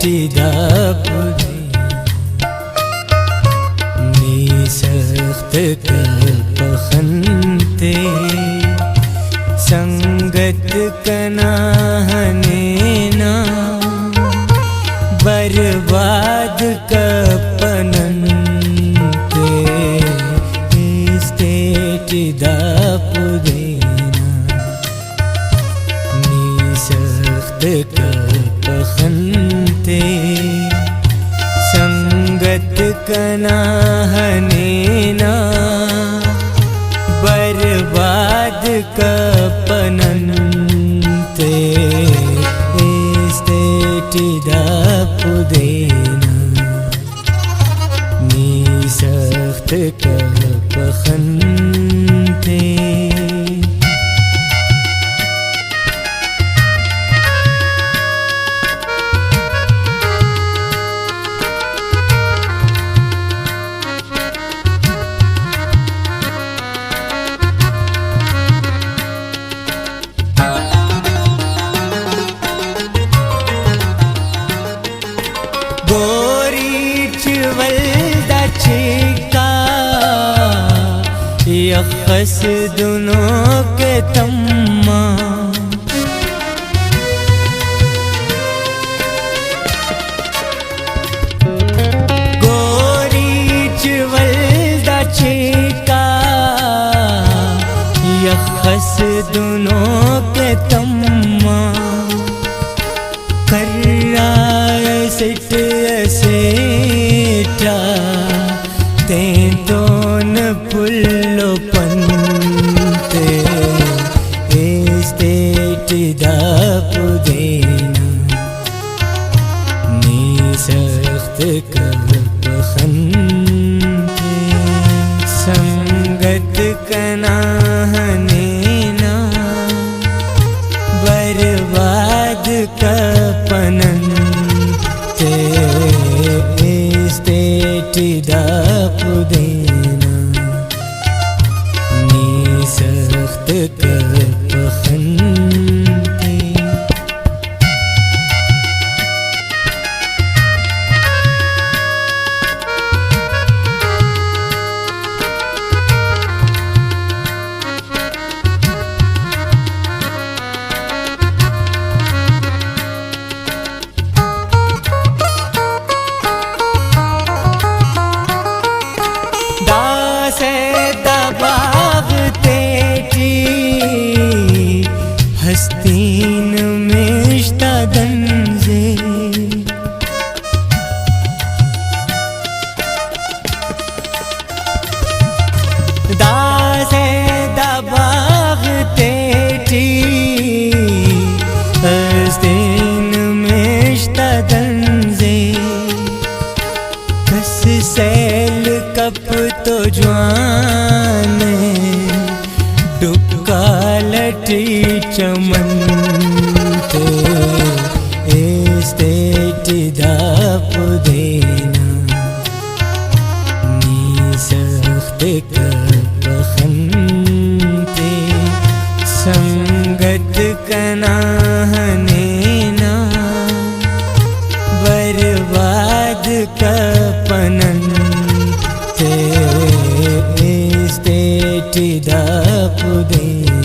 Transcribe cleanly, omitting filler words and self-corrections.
दापुदे नी सख्त पखनते संगत कनाहने ना बर्बाद कपनते स्टेट दापुदे नी सख्त पखनते संगत कनाहने ना बर्बाद कपनते स्टेट दापुदेना नी सख्त पखनते यखस दोनों के तम्मा गोरी चवलदा चेका यखस दोनों के तम्मा कर्रा सिट सेटा ते दोन पुल्लो पंते स्टेट दापुदेना नी सख्त पखनते संगत कनाहने ना बर्बाद कपनते स्टेट दापुदेना नी सख्त पखनते हस्तीन में इश्तागंजे दासे दबाग तेटी हस्तीन में इश्तागंजे कस सैल कप तो जवाने डुक्का लटी चमनते स्टेट दापुदेना नी सख्त पखनते संगत कनाहने ना बर्बाद कपनते स्टेट दापुदेना